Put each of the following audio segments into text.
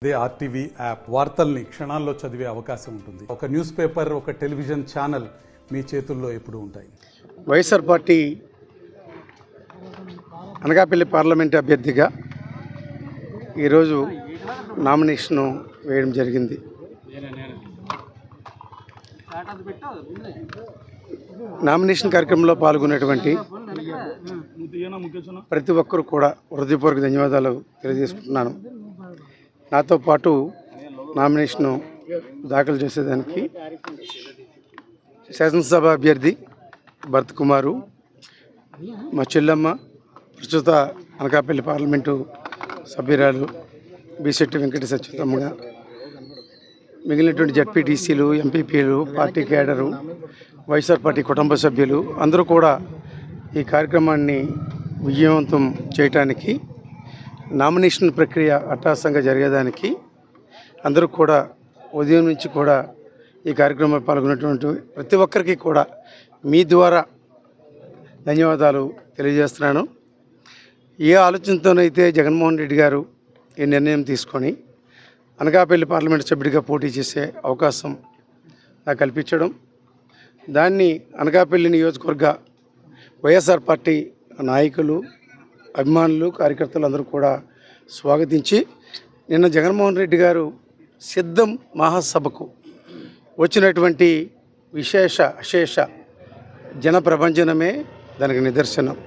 ఇదే RTV app వార్తల్ని క్షణాల్లో చదివే అవకాశం ఉంటుంది. ఒక న్యూస్ పేపర్, ఒక టెలివిజన్ ఛానల్ మీ చేతుల్లో ఎప్పుడూ ఉంటాయి. వైఎస్ఆర్ పార్టీ అనకాపల్లి పార్లమెంట్ అభ్యర్థిగా ఈరోజు నామినేషన్ వేయడం జరిగింది. నామినేషన్ కార్యక్రమంలో పాల్గొన్నటువంటి ప్రతి ఒక్కరు కూడా హృదయపూర్వక ధన్యవాదాలు తెలియజేసుకుంటున్నాను. నాతో పాటు నామినేషను దాఖలు చేసేదానికి శాసనసభ అభ్యర్థి భరత్ కుమారు, మా చెల్లమ్మ, ప్రస్తుత అనకాపల్లి పార్లమెంటు సభ్యురాలు బిశెట్టి వెంకట సత్యతమ్మగా, మిగిలినటువంటి జడ్పీటీసీలు, ఎంపీపీలు, పార్టీ కేడరు, వైఎస్ఆర్ పార్టీ కుటుంబ సభ్యులు అందరూ కూడా ఈ కార్యక్రమాన్ని విజయవంతం చేయటానికి, నామినేషన్ ప్రక్రియ అట్టహాసంగా జరిగేదానికి అందరూ కూడా ఉదయం నుంచి కూడా ఈ కార్యక్రమంలో పాల్గొన్నటువంటి ప్రతి ఒక్కరికి కూడా మీ ద్వారా ధన్యవాదాలు తెలియజేస్తున్నాను. ఏ ఆలోచనతోనైతే జగన్మోహన్ రెడ్డి గారు ఈ నిర్ణయం తీసుకొని అనకాపల్లి పార్లమెంట్ సభ్యుడిగా పోటీ చేసే అవకాశం నాకు కల్పించడం, దాన్ని అనకాపల్లి నియోజకవర్గ వైఎస్ఆర్ పార్టీ నాయకులు, అభిమానులు, కార్యకర్తలు అందరూ కూడా స్వాగతించి నిన్న జగన్మోహన్ రెడ్డి గారు సిద్ధం మహాసభకు వచ్చినటువంటి అశేష జన ప్రభంజనమే దానికి నిదర్శనం.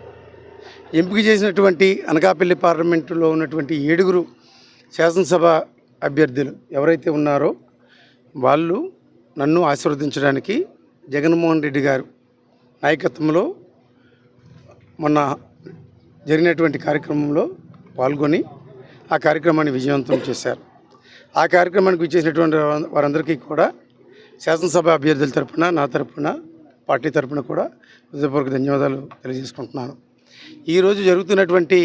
ఎంపిక చేసినటువంటి అనకాపల్లి పార్లమెంటులో ఉన్నటువంటి 7 శాసనసభ అభ్యర్థులు ఎవరైతే ఉన్నారో వాళ్ళు నన్ను ఆశీర్వదించడానికి జగన్మోహన్ రెడ్డి గారు నాయకత్వంలో మొన్న జరిగినటువంటి కార్యక్రమంలో పాల్గొని ఆ కార్యక్రమాన్ని విజయవంతం చేశారు. ఆ కార్యక్రమానికి విచ్చేసినటువంటి వారందరికీ కూడా శాసనసభ అభ్యర్థుల తరఫున, నా తరఫున, పార్టీ తరఫున కూడా హృదయపూర్వక ధన్యవాదాలు తెలియజేసుకుంటున్నాను. ఈరోజు జరుగుతున్నటువంటి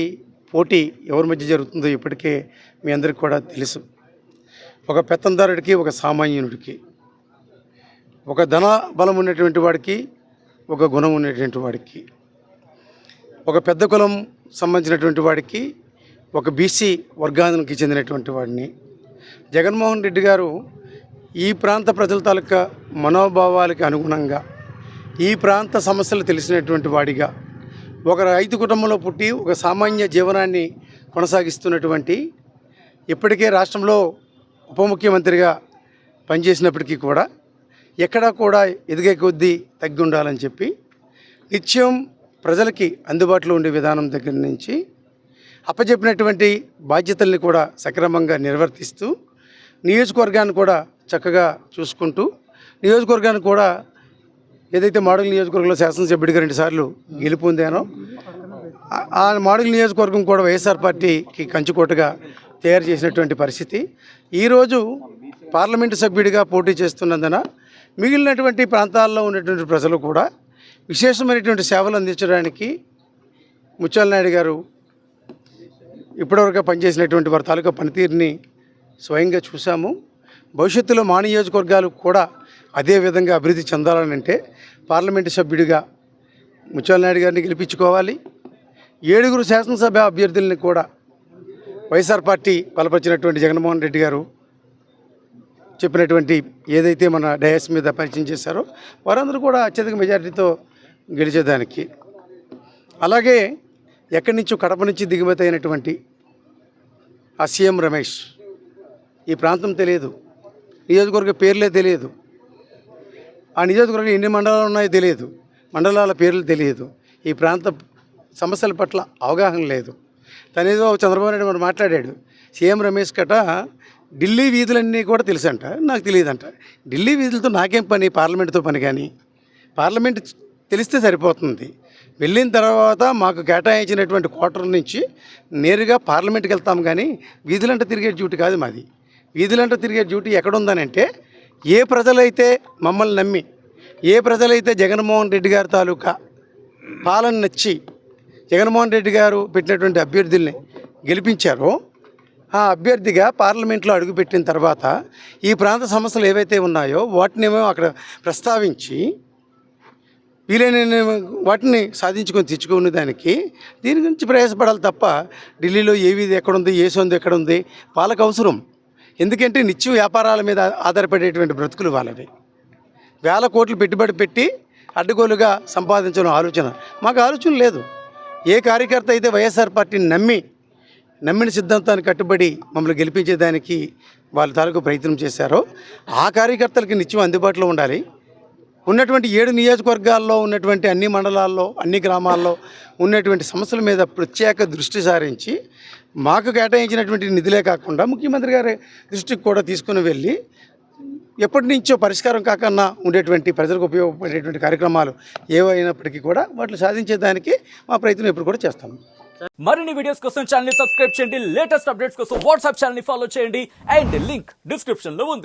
పోటీ ఎవరి మధ్య జరుగుతుందో ఇప్పటికే మీ అందరికీ కూడా తెలుసు. ఒక పెత్తందారుడికి, ఒక సామాన్యుడికి, ఒక ధన బలం ఉన్నటువంటి వాడికి, ఒక గుణం ఉన్నటువంటి వాడికి, ఒక పెద్ద కులం సంబంధించినటువంటి వాడికి, ఒక బీసీ వర్గానికి చెందినటువంటి వాడిని జగన్మోహన్ రెడ్డి గారు ఈ ప్రాంత ప్రజల తాలూకా మనోభావాలకి అనుగుణంగా, ఈ ప్రాంత సమస్యలు తెలిసినటువంటి వాడిగా, ఒక రైతు కుటుంబంలో పుట్టి ఒక సామాన్య జీవనాన్ని కొనసాగిస్తున్నటువంటి, ఇప్పటికే రాష్ట్రంలో ఉప ముఖ్యమంత్రిగా పనిచేసినప్పటికీ కూడా ఎక్కడా కూడా ఎదిగే కొద్దీ తగ్గి ఉండాలని చెప్పి నిత్యం ప్రజలకి అందుబాటులో ఉండే విధానం దగ్గర నుంచి అప్పచెప్పినటువంటి బాధ్యతల్ని కూడా సక్రమంగా నిర్వర్తిస్తూ, నియోజకవర్గాన్ని కూడా చక్కగా చూసుకుంటూ, నియోజకవర్గాన్ని కూడా ఏదైతే మోడల్ నియోజకవర్గంలో శాసనసభ్యుడిగా 2 సార్లు గెలుపొందానో ఆ మోడల్ నియోజకవర్గం కూడా వైఎస్ఆర్ పార్టీకి కంచుకోటగా తయారు చేసినటువంటి పరిస్థితి. ఈరోజు పార్లమెంటు సభ్యుడిగా పోటీ చేస్తున్నందున మిగిలినటువంటి ప్రాంతాల్లో ఉన్నటువంటి ప్రజలు కూడా విశేషమైనటువంటి సేవలు అందించడానికి ముత్యాల నాయుడు గారు ఇప్పటివరకు పనిచేసినటువంటి వారి తాలూకా పనితీరుని స్వయంగా చూసాము. భవిష్యత్తులో మా నియోజకవర్గాలు కూడా అదే విధంగా అభివృద్ధి చెందాలనంటే పార్లమెంటు సభ్యుడిగా ముత్యాల నాయుడు గారిని గెలిపించుకోవాలి. 7 శాసనసభ అభ్యర్థుల్ని కూడా వైఎస్ఆర్ పార్టీ బలపరిచినటువంటి జగన్మోహన్ రెడ్డి గారు చెప్పినటువంటి ఏదైతే మన డయాస్ మీద పరిచయం చేశారో వారందరూ కూడా అత్యధిక మెజారిటీతో గెలిచేదానికి, అలాగే ఎక్కడి నుంచో కడప నుంచి దిగుమతి అయినటువంటి ఆ సీఎం రమేష్, ఈ ప్రాంతం తెలియదు, నియోజకవర్గ పేర్లే తెలియదు, ఆ నియోజకవర్గం ఎన్ని మండలాలు ఉన్నాయో తెలియదు, మండలాల పేర్లు తెలియదు, ఈ ప్రాంత సమస్యల పట్ల అవగాహన లేదు. తనేదో చంద్రబాబు నాయుడు మరి మాట్లాడాడు, సీఎం రమేష్ కట ఢిల్లీ వీధులన్నీ కూడా తెలుసంట, నాకు తెలియదంట. ఢిల్లీ వీధులతో నాకేం పని, పార్లమెంటుతో పని. కానీ పార్లమెంట్ తెలిస్తే సరిపోతుంది. వెళ్ళిన తర్వాత మాకు కేటాయించినటువంటి క్వార్టర్ నుంచి నేరుగా పార్లమెంట్కి వెళ్తాం. కానీ వీధులంట తిరిగే డ్యూటీ కాదు మాది. వీధులంట తిరిగే డ్యూటీ ఎక్కడుందనంటే, ఏ ప్రజలైతే మమ్మల్ని నమ్మి, ఏ ప్రజలైతే జగన్మోహన్ రెడ్డి గారి తాలూకా పాలన నచ్చి జగన్మోహన్ రెడ్డి గారు పెట్టినటువంటి అభ్యర్థుల్ని గెలిపించారో ఆ అభ్యర్థిగా పార్లమెంట్లో అడుగుపెట్టిన తర్వాత ఈ ప్రాంత సమస్యలు ఏవైతే ఉన్నాయో వాటినేమో అక్కడ ప్రస్తావించి వీలైన వాటిని సాధించుకొని తెచ్చుకునే దానికి దీని గురించి ప్రయాసపడాలి తప్ప ఢిల్లీలో ఏ వీధి ఎక్కడుంది, ఏ సందు ఎక్కడుంది వాళ్ళకు అవసరం. ఎందుకంటే నిత్యం వ్యాపారాల మీద ఆధారపడేటువంటి బ్రతుకులు వాళ్ళవి. వేల కోట్లు పెట్టుబడి పెట్టి అడ్డగోలుగా సంపాదించడం ఆలోచన. మాకు ఆలోచన లేదు. ఏ కార్యకర్త అయితే వైఎస్ఆర్ పార్టీని నమ్మిన సిద్ధాంతానికి కట్టుబడి మమ్మల్ని గెలిపించేదానికి వాళ్ళ తాలూకు ప్రయత్నం చేశారో ఆ కార్యకర్తలకి నిత్యం అందుబాటులో ఉండాలి. ఉన్నటువంటి 7 నియోజకవర్గాల్లో ఉన్నటువంటి అన్ని మండలాల్లో అన్ని గ్రామాల్లో ఉన్నటువంటి సమస్యల మీద ప్రత్యేక దృష్టి సారించి మాకు కేటాయించినటువంటి నిధులే కాకుండా ముఖ్యమంత్రి గారి దృష్టికి కూడా తీసుకుని వెళ్ళి ఎప్పటి నుంచో పరిష్కారం కాకన్నా ఉండేటువంటి ప్రజలకు ఉపయోగపడేటువంటి కార్యక్రమాలు ఏవైనప్పటికీ కూడా వాటిని సాధించేదానికి మా ప్రయత్నం ఎప్పుడు కూడా చేస్తాము. మరిన్ని వీడియోస్ కోసం ఛానల్ ని సబ్స్క్రైబ్ చేయండి, లేటెస్ట్ అప్డేట్స్ కోసం వాట్సాప్ ఛానల్ ని ఫాలో చేయండి అండ్ లింక్ డిస్క్రిప్షన్ లో ఉంది.